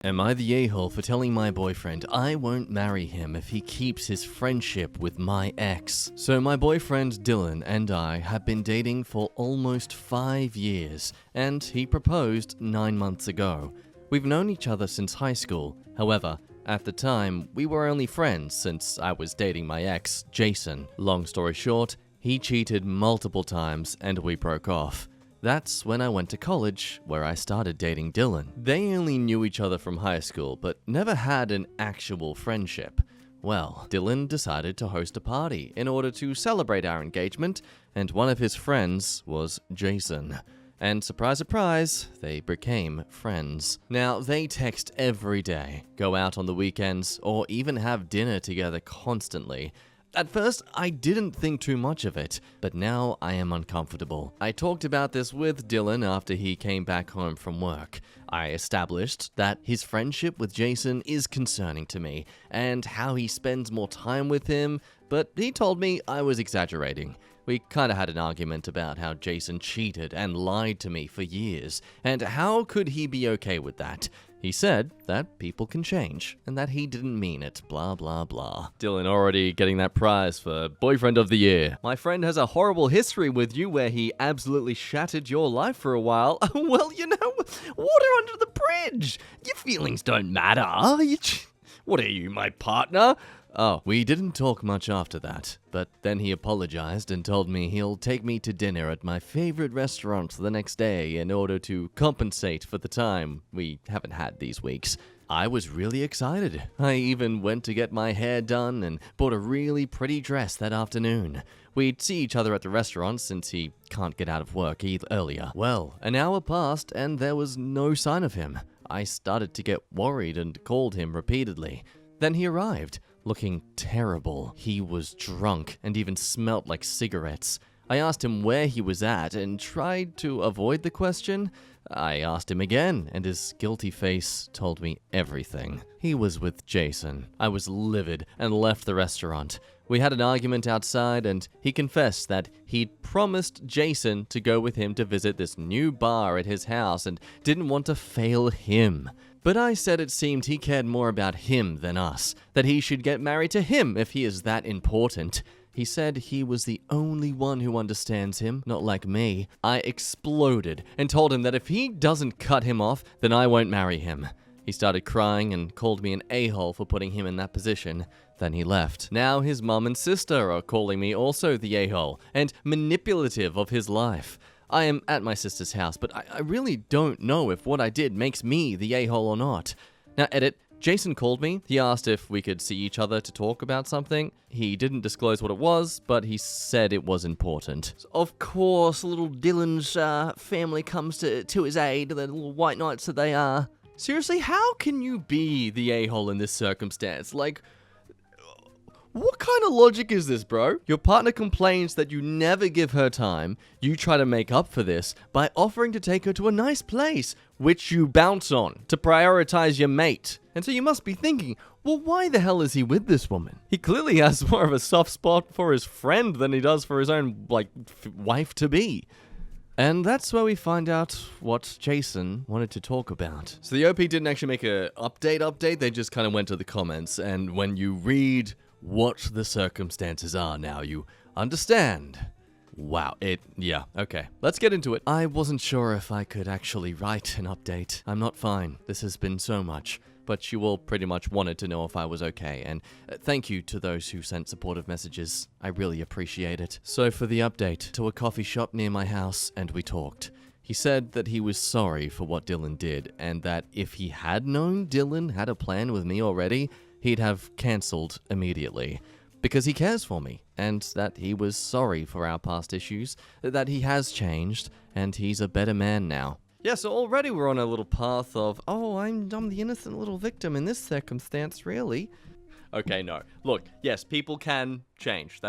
Am I the a-hole for telling my boyfriend I won't marry him if he keeps his friendship with my ex? So my boyfriend Dylan and I have been dating for almost 5 years, and he proposed 9 months ago. We've known each other since high school. However, at the time, we were only friends since I was dating my ex, Jason. Long story short, he cheated multiple times and we broke off. That's when I went to college, where I started dating Dylan. They only knew each other from high school, but never had an actual friendship. Well, Dylan decided to host a party in order to celebrate our engagement, and one of his friends was Jason. And surprise, surprise, they became friends. Now, they text every day, go out on the weekends, or even have dinner together constantly. At first, I didn't think too much of it, but now I am uncomfortable. I talked about this with Dylan after he came back home from work. I established that his friendship with Jason is concerning to me, and how he spends more time with him, but he told me I was exaggerating. We kinda had an argument about how Jason cheated and lied to me for years, and how could he be okay with that? He said that people can change, and that he didn't mean it, blah blah blah. Dylan already getting that prize for Boyfriend of the Year. My friend has a horrible history with you where he absolutely shattered your life for a while. Well, you know, water under the bridge. Your feelings don't matter. What are you, my partner? Oh, we didn't talk much after that, but then he apologized and told me he'll take me to dinner at my favorite restaurant the next day in order to compensate for the time we haven't had these weeks. I was really excited. I even went to get my hair done and bought a really pretty dress that afternoon. We'd see each other at the restaurant since he can't get out of work earlier. Well, an hour passed and there was no sign of him. I started to get worried and called him repeatedly. Then he arrived, looking terrible. He was drunk and even smelt like cigarettes. I asked him where he was at and tried to avoid the question. I asked him again, and his guilty face told me everything. He was with Jason. I was livid and left the restaurant. We had an argument outside, and he confessed that he'd promised Jason to go with him to visit this new bar at his house and didn't want to fail him. But I said it seemed he cared more about him than us, that he should get married to him if he is that important. He said he was the only one who understands him, not like me. I exploded and told him that if he doesn't cut him off, then I won't marry him. He started crying and called me an a-hole for putting him in that position. Then he left. Now his mum and sister are calling me also the a-hole and manipulative of his life. I am at my sister's house, but I really don't know if what I did makes me the a-hole or not. Now, edit. Jason called me. He asked if we could see each other to talk about something. He didn't disclose what it was, but he said it was important. So of course, little Dylan's family comes to his aid, the little white knights that they are. Seriously, how can you be the a-hole in this circumstance? Like, what kind of logic is this, bro? Your partner complains that you never give her time. You try to make up for this by offering to take her to a nice place, which you bounce on to prioritize your mate. And so you must be thinking, well, why the hell is he with this woman? He clearly has more of a soft spot for his friend than he does for his own, wife-to-be. And that's where we find out what Jason wanted to talk about. So the OP didn't actually make an update. They just kind of went to the comments. And when you read what the circumstances are now, you understand. Wow, yeah, okay. Let's get into it. I wasn't sure if I could actually write an update. I'm not fine. This has been so much. But you all pretty much wanted to know if I was okay, and thank you to those who sent supportive messages. I really appreciate it. So for the update, to a coffee shop near my house, and we talked. He said that he was sorry for what Dylan did, and that if he had known Dylan had a plan with me already, he'd have cancelled immediately. Because he cares for me, and that he was sorry for our past issues, that he has changed, and he's a better man now. Yeah, so already we're on a little path of, oh, I'm the innocent little victim in this circumstance, really. Okay, no. Look, yes, people can change.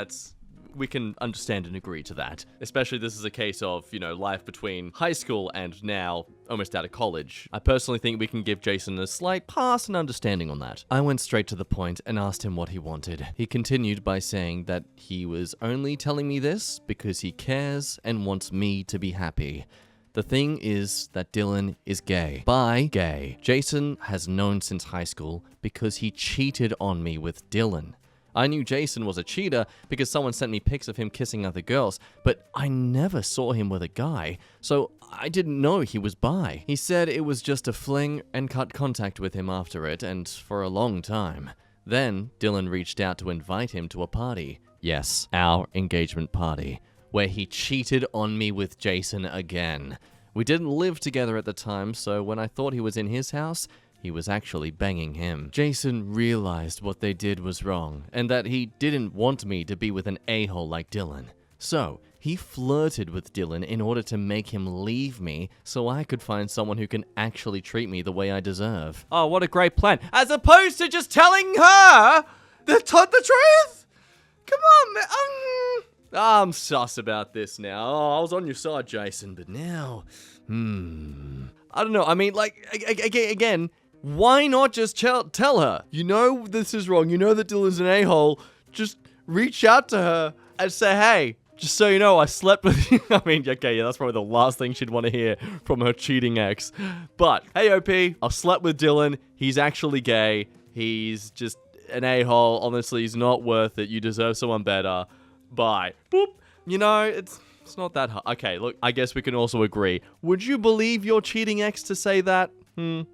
We can understand and agree to that. Especially this is a case of, life between high school and now almost out of college. I personally think we can give Jason a slight pass and understanding on that. I went straight to the point and asked him what he wanted. He continued by saying that he was only telling me this because he cares and wants me to be happy. The thing is that Dylan is gay. Bi gay. Jason has known since high school because he cheated on me with Dylan. I knew Jason was a cheater because someone sent me pics of him kissing other girls, but I never saw him with a guy, so I didn't know he was bi. He said it was just a fling and cut contact with him after it, and for a long time. Then, Dylan reached out to invite him to a party. Yes, our engagement party, where he cheated on me with Jason again. We didn't live together at the time, so when I thought he was in his house, he was actually banging him. Jason realized what they did was wrong, and that he didn't want me to be with an a-hole like Dylan. So, he flirted with Dylan in order to make him leave me so I could find someone who can actually treat me the way I deserve. Oh, what a great plan. As opposed to just telling her the truth! Come on, man. I'm sus about this now. Oh, I was on your side, Jason, but now... I don't know. I mean, like, again, why not just tell her? You know this is wrong. You know that Dylan's an a-hole. Just reach out to her and say, hey, just so you know, I slept with you. I mean, okay, yeah, that's probably the last thing she'd want to hear from her cheating ex. But, hey, OP, I slept with Dylan. He's actually gay. He's just an a-hole. Honestly, he's not worth it. You deserve someone better. Bye. Boop. You know, it's not that hard. Okay, look, I guess we can also agree. Would you believe your cheating ex to say that?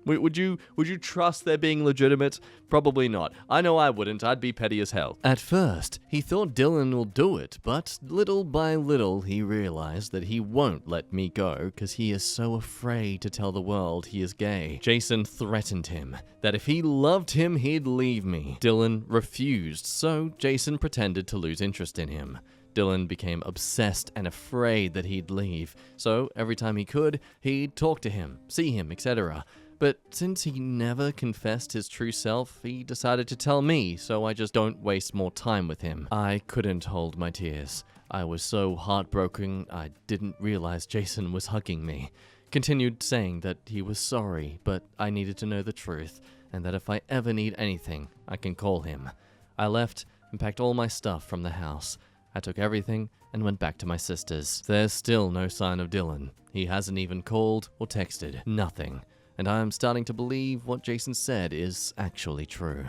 Would you trust they're being legitimate? Probably not. I know I wouldn't. I'd be petty as hell. At first, he thought Dylan will do it, but little by little, he realized that he won't let me go because he is so afraid to tell the world he is gay. Jason threatened him that if he loved him, he'd leave me. Dylan refused, so Jason pretended to lose interest in him. Dylan became obsessed and afraid that he'd leave, so every time he could, he'd talk to him, see him, etc. But since he never confessed his true self, he decided to tell me, so I just don't waste more time with him. I couldn't hold my tears. I was so heartbroken, I didn't realize Jason was hugging me. Continued saying that he was sorry, but I needed to know the truth, and that if I ever need anything, I can call him. I left and packed all my stuff from the house. I took everything and went back to my sister's. There's still no sign of Dylan. He hasn't even called or texted. Nothing. And I am starting to believe what Jason said is actually true.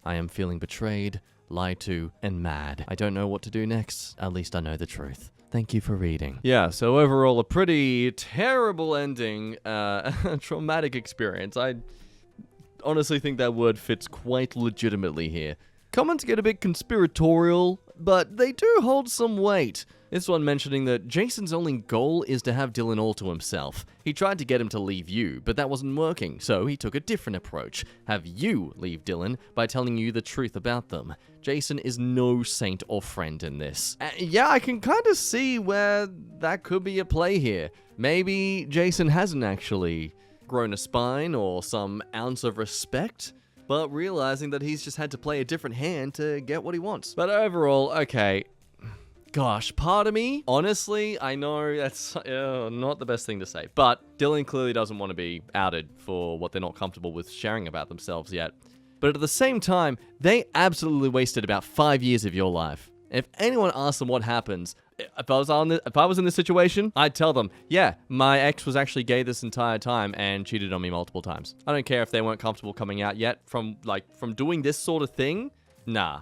I am feeling betrayed, lied to, and mad. I don't know what to do next. At least I know the truth. Thank you for reading. Yeah, so overall a pretty terrible ending, traumatic experience. I honestly think that word fits quite legitimately here. Comments get a bit conspiratorial, but they do hold some weight. This one mentioning that Jason's only goal is to have Dylan all to himself. He tried to get him to leave you, but that wasn't working, so he took a different approach. Have you leave Dylan by telling you the truth about them. Jason is no saint or friend in this. Yeah, I can kind of see where that could be a play here. Maybe Jason hasn't actually grown a spine or some ounce of respect, but realizing that he's just had to play a different hand to get what he wants. But overall, okay. Gosh, part of me, honestly, I know that's not the best thing to say, but Dylan clearly doesn't want to be outed for what they're not comfortable with sharing about themselves yet. But at the same time, they absolutely wasted about 5 years of your life. If anyone asks them what happens, if I was in this situation, I'd tell them, yeah, my ex was actually gay this entire time and cheated on me multiple times. I don't care if they weren't comfortable coming out yet from doing this sort of thing. Nah.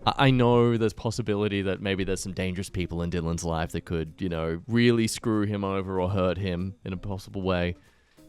I know there's possibility that maybe there's some dangerous people in Dylan's life that could, really screw him over or hurt him in a possible way.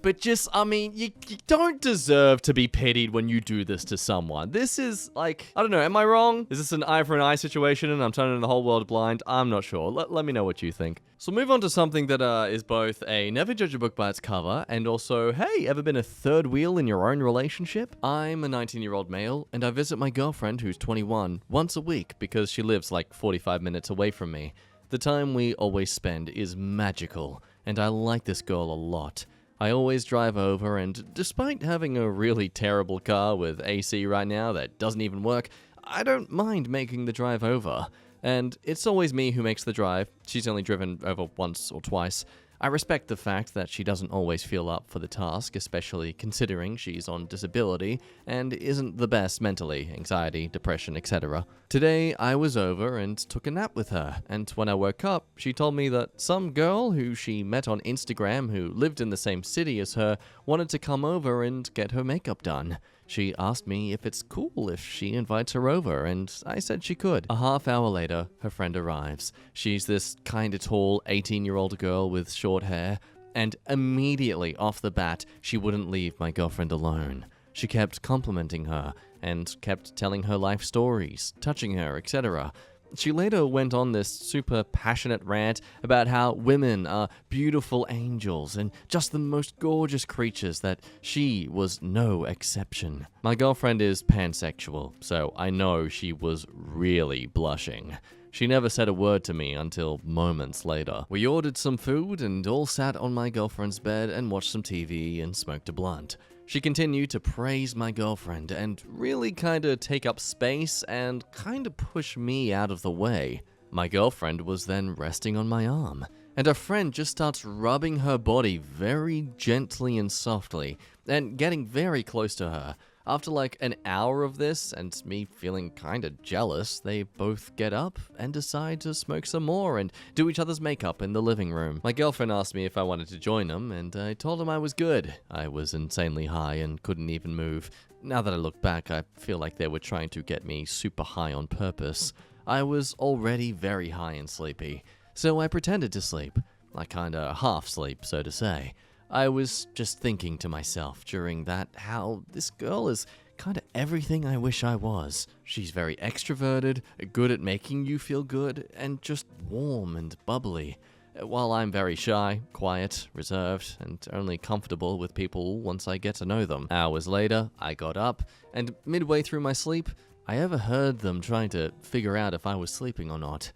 But just, I mean, you don't deserve to be pitied when you do this to someone. This is, I don't know, am I wrong? Is this an eye for an eye situation and I'm turning the whole world blind? I'm not sure. Let me know what you think. So move on to something that is both a never judge a book by its cover and also, hey, ever been a third wheel in your own relationship? I'm a 19-year-old male and I visit my girlfriend who's 21 once a week because she lives 45 minutes away from me. The time we always spend is magical and I like this girl a lot. I always drive over, and despite having a really terrible car with AC right now that doesn't even work, I don't mind making the drive over. And it's always me who makes the drive. She's only driven over once or twice. I respect the fact that she doesn't always feel up for the task, especially considering she's on disability and isn't the best mentally, anxiety, depression, etc. Today, I was over and took a nap with her, and when I woke up, she told me that some girl who she met on Instagram who lived in the same city as her wanted to come over and get her makeup done. She asked me if it's cool if she invites her over, and I said she could. A half hour later, her friend arrives. She's this kinda tall 18-year-old girl with short hair, and immediately off the bat, she wouldn't leave my girlfriend alone. She kept complimenting her, and kept telling her life stories, touching her, etc. She later went on this super passionate rant about how women are beautiful angels and just the most gorgeous creatures, that she was no exception. My girlfriend is pansexual, so I know she was really blushing. She never said a word to me until moments later. We ordered some food and all sat on my girlfriend's bed and watched some TV and smoked a blunt. She continued to praise my girlfriend and really kinda take up space and kinda push me out of the way. My girlfriend was then resting on my arm, and her friend just starts rubbing her body very gently and softly, and getting very close to her. After like an hour of this, and me feeling kinda jealous, they both get up and decide to smoke some more and do each other's makeup in the living room. My girlfriend asked me if I wanted to join them, and I told them I was good. I was insanely high and couldn't even move. Now that I look back, I feel like they were trying to get me super high on purpose. I was already very high and sleepy, so I pretended to sleep. I kinda half sleep, so to say. I was just thinking to myself during that how this girl is kinda everything I wish I was. She's very extroverted, good at making you feel good, and just warm and bubbly. While I'm very shy, quiet, reserved, and only comfortable with people once I get to know them. Hours later, I got up, and midway through my sleep, I overheard them trying to figure out if I was sleeping or not.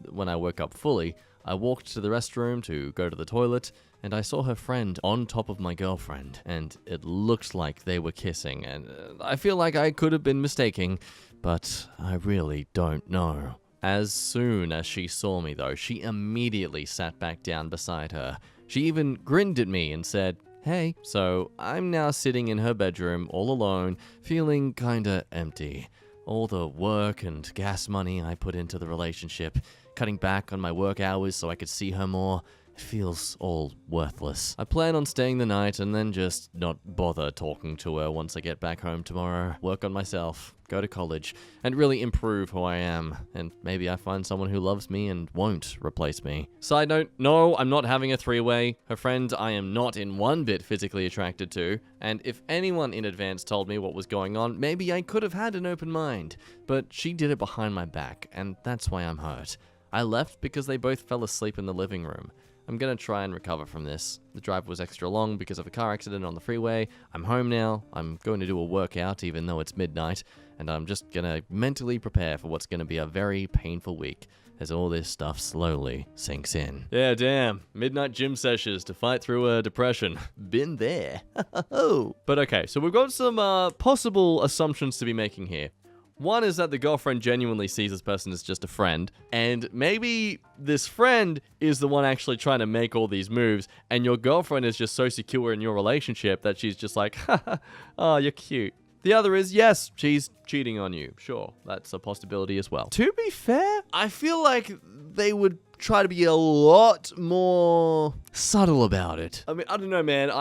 When I woke up fully, I walked to the restroom to go to the toilet, and I saw her friend on top of my girlfriend, and it looked like they were kissing, and I feel like I could have been mistaken, but I really don't know. As soon as she saw me though, she immediately sat back down beside her. She even grinned at me and said, "Hey." So I'm now sitting in her bedroom all alone, feeling kinda empty. All the work and gas money I put into the relationship, cutting back on my work hours so I could see her more, it feels all worthless. I plan on staying the night and then just not bother talking to her once I get back home tomorrow, work on myself, go to college, and really improve who I am, and maybe I find someone who loves me and won't replace me. Side note, no, I'm not having a three-way. Her friend I am not in one bit physically attracted to, and if anyone in advance told me what was going on, maybe I could have had an open mind, but she did it behind my back, and that's why I'm hurt. I left because they both fell asleep in the living room. I'm gonna try and recover from this. The drive was extra long because of a car accident on the freeway. I'm home now. I'm going to do a workout even though it's midnight, and I'm just gonna mentally prepare for what's gonna be a very painful week as all this stuff slowly sinks in. Yeah, damn. Midnight gym sessions to fight through a depression. Been there. But okay, so we've got some possible assumptions to be making here. One is that the girlfriend genuinely sees this person as just a friend, and maybe this friend is the one actually trying to make all these moves, and your girlfriend is just so secure in your relationship that she's just like, haha, oh, you're cute. The other is, yes, she's cheating on you. Sure, that's a possibility as well. To be fair, I feel like they would try to be a lot more subtle about it. I mean, I don't know, man.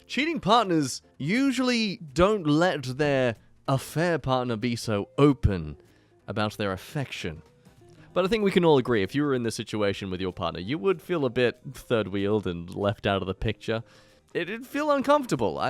Cheating partners usually don't let their affair partner be so open about their affection. But I think we can all agree, if you were in this situation with your partner, you would feel a bit third-wheeled and left out of the picture. It'd feel uncomfortable.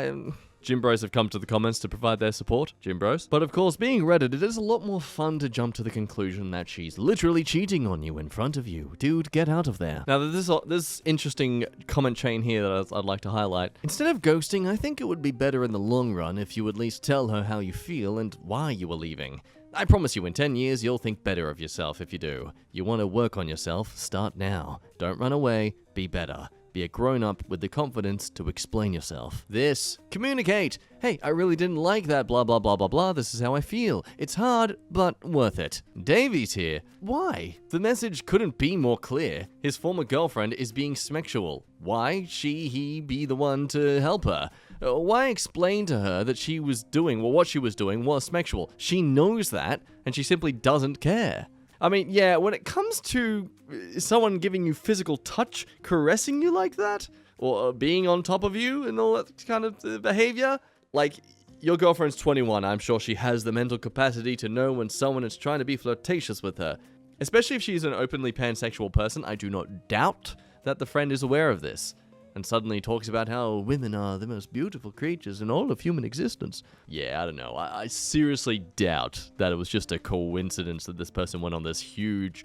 Gym bros have come to the comments to provide their support, gym bros. But of course, being Reddit, it is a lot more fun to jump to the conclusion that she's literally cheating on you in front of you. Dude, get out of there. Now, there's this interesting comment chain here that I'd like to highlight. Instead of ghosting, I think it would be better in the long run if you at least tell her how you feel and why you were leaving. I promise you, in 10 years, you'll think better of yourself if you do. You want to work on yourself, start now. Don't run away, be better. Be a grown-up with the confidence to explain yourself. This. Communicate. Hey, I really didn't like that blah blah blah blah blah. This is how I feel. It's hard, but worth it. Davy's here. Why? The message couldn't be more clear. His former girlfriend is being smexual. Why he be the one to help her? Why explain to her that she was doing, well, what she was doing was smexual? She knows that, and she simply doesn't care. I mean, yeah, when it comes to someone giving you physical touch, caressing you like that, or being on top of you and all that kind of behavior, like, your girlfriend's 21, I'm sure she has the mental capacity to know when someone is trying to be flirtatious with her. Especially if she's an openly pansexual person, I do not doubt that the friend is aware of this, and suddenly talks about how women are the most beautiful creatures in all of human existence. Yeah, I don't know. I seriously doubt that it was just a coincidence that this person went on this huge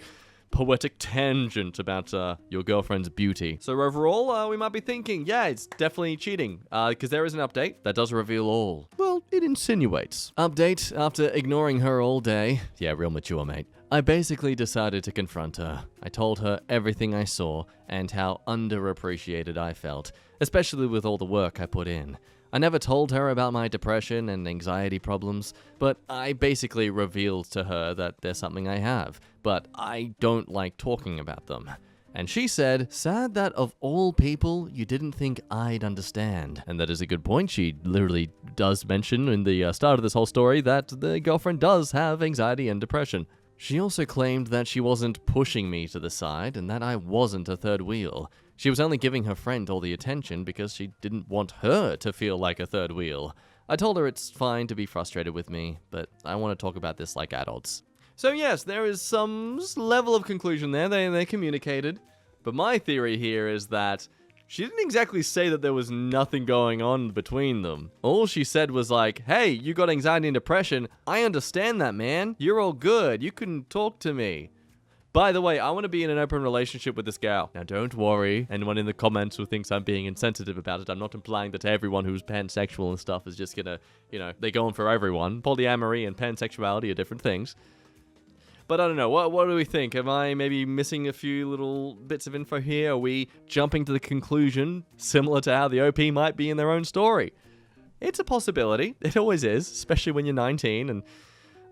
poetic tangent about your girlfriend's beauty. So overall, we might be thinking, yeah, it's definitely cheating, because there is an update that does reveal all. Well, it insinuates. Update, after ignoring her all day. Yeah, real mature, mate. I basically decided to confront her. I told her everything I saw and how underappreciated I felt, especially with all the work I put in. I never told her about my depression and anxiety problems, but I basically revealed to her that there's something I have, but I don't like talking about them. And she said, sad that of all people, you didn't think I'd understand. And that is a good point. She literally does mention in the start of this whole story that the girlfriend does have anxiety and depression. She also claimed that she wasn't pushing me to the side and that I wasn't a third wheel. She was only giving her friend all the attention because she didn't want her to feel like a third wheel. I told her it's fine to be frustrated with me, but I want to talk about this like adults. So yes, there is some level of conclusion there. They communicated. But my theory here is that she didn't exactly say that there was nothing going on between them. All she said was like, hey, you got anxiety and depression. I understand that, man. You're all good. You can talk to me. By the way, I want to be in an open relationship with this gal. Now, don't worry. Anyone in the comments who thinks I'm being insensitive about it, I'm not implying that everyone who's pansexual and stuff is just gonna, they're going for everyone. Polyamory and pansexuality are different things. But I don't know, what do we think? Am I maybe missing a few little bits of info here? Are we jumping to the conclusion, similar to how the OP might be in their own story? It's a possibility. It always is, especially when you're 19. And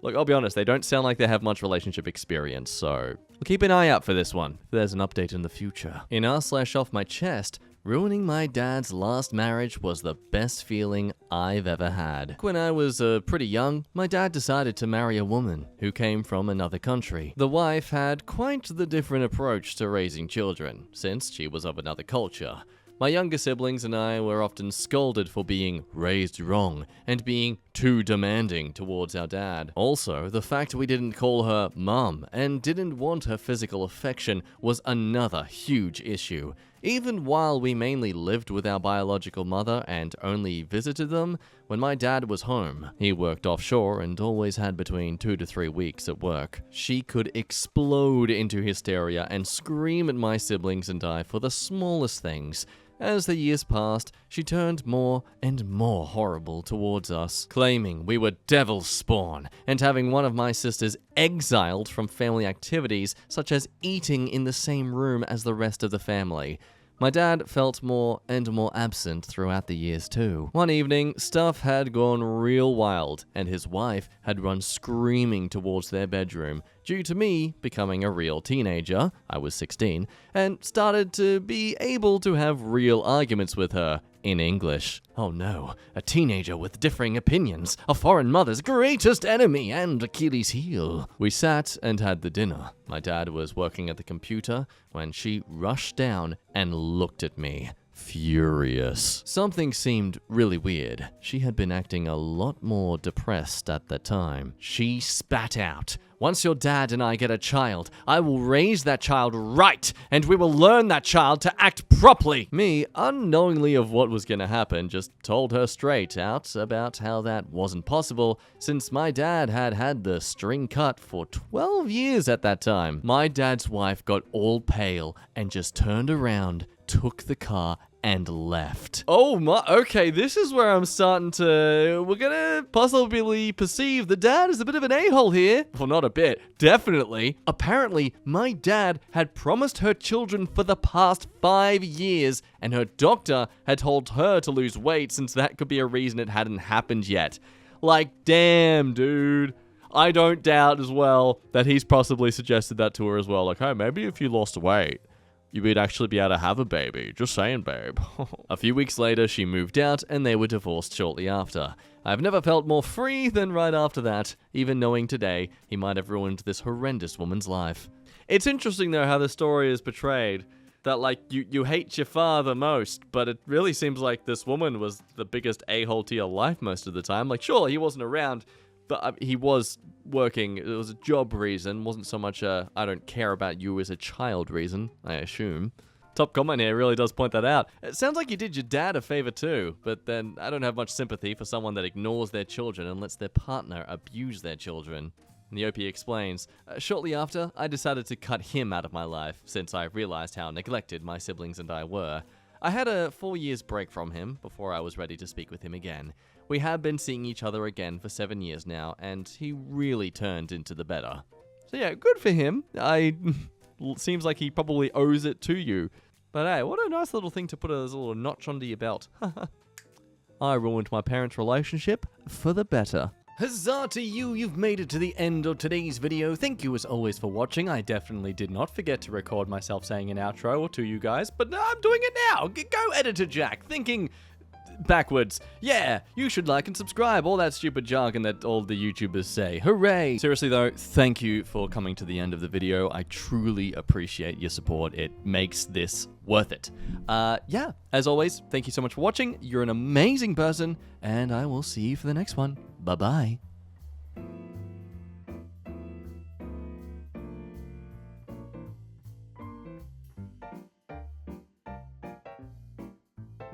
look, I'll be honest, they don't sound like they have much relationship experience, so we'll keep an eye out for this one. There's an update in the future. In r/off my chest, ruining my dad's last marriage was the best feeling I've ever had. When I was pretty young, my dad decided to marry a woman who came from another country. The wife had quite the different approach to raising children, since she was of another culture. My younger siblings and I were often scolded for being raised wrong and being too demanding towards our dad. Also, the fact we didn't call her mum and didn't want her physical affection was another huge issue. Even while we mainly lived with our biological mother and only visited them, when my dad was home, he worked offshore and always had between 2 to 3 weeks at work. She could explode into hysteria and scream at my siblings and I for the smallest things. As the years passed, she turned more and more horrible towards us, claiming we were devil's spawn and having one of my sisters exiled from family activities such as eating in the same room as the rest of the family. My dad felt more and more absent throughout the years too. One evening, stuff had gone real wild, and his wife had run screaming towards their bedroom due to me becoming a real teenager, I was 16, and started to be able to have real arguments with her in English. Oh no, a teenager with differing opinions, a foreign mother's greatest enemy and Achilles' heel. We sat and had the dinner. My dad was working at the computer when she rushed down and looked at me, furious. Something seemed really weird. She had been acting a lot more depressed at the time. She spat out, "Once your dad and I get a child, I will raise that child right, and we will learn that child to act properly." Me, unknowingly of what was gonna happen, just told her straight out about how that wasn't possible, since my dad had had the string cut for 12 years at that time. My dad's wife got all pale and just turned around, took the car, and left. Oh my, okay, this is where I'm starting to, we're gonna possibly perceive the dad as a bit of an a-hole here. Well, not a bit, definitely. Apparently, my dad had promised her children for the past 5 years, and her doctor had told her to lose weight since that could be a reason it hadn't happened yet. Like, damn, dude. I don't doubt as well that he's possibly suggested that to her as well. Like, hey, maybe if you lost weight, you would actually be able to have a baby. Just saying, babe. A few weeks later, she moved out, and they were divorced shortly after. I've never felt more free than right after that, even knowing today he might have ruined this horrendous woman's life. It's interesting, though, how the story is portrayed. That, like, you hate your father most, but it really seems like this woman was the biggest a-hole to your life most of the time. Like, sure, he wasn't around, but he was working. It was a job reason, wasn't so much a I don't care about you as a child reason, I assume. Top comment here really does point that out. It sounds like you did your dad a favor too, but then I don't have much sympathy for someone that ignores their children and lets their partner abuse their children. And the OP explains, shortly after, I decided to cut him out of my life, since I realized how neglected my siblings and I were. I had a 4 years break from him before I was ready to speak with him again. We have been seeing each other again for 7 years now, and he really turned into the better. So yeah, good for him. Seems like he probably owes it to you. But hey, what a nice little thing to put as a little notch under your belt. I ruined my parents' relationship for the better. Huzzah to you, you've made it to the end of today's video. Thank you as always for watching. I definitely did not forget to record myself saying an outro or to you guys, but I'm doing it now. Go Editor Jack, thinking backwards. Yeah, you should like and subscribe, all that stupid jargon that all the YouTubers say. Hooray! Seriously though, thank you for coming to the end of the video. I truly appreciate your support. It makes this worth it. Yeah, as always, thank you so much for watching. You're an amazing person, and I will see you for the next one. Bye-bye.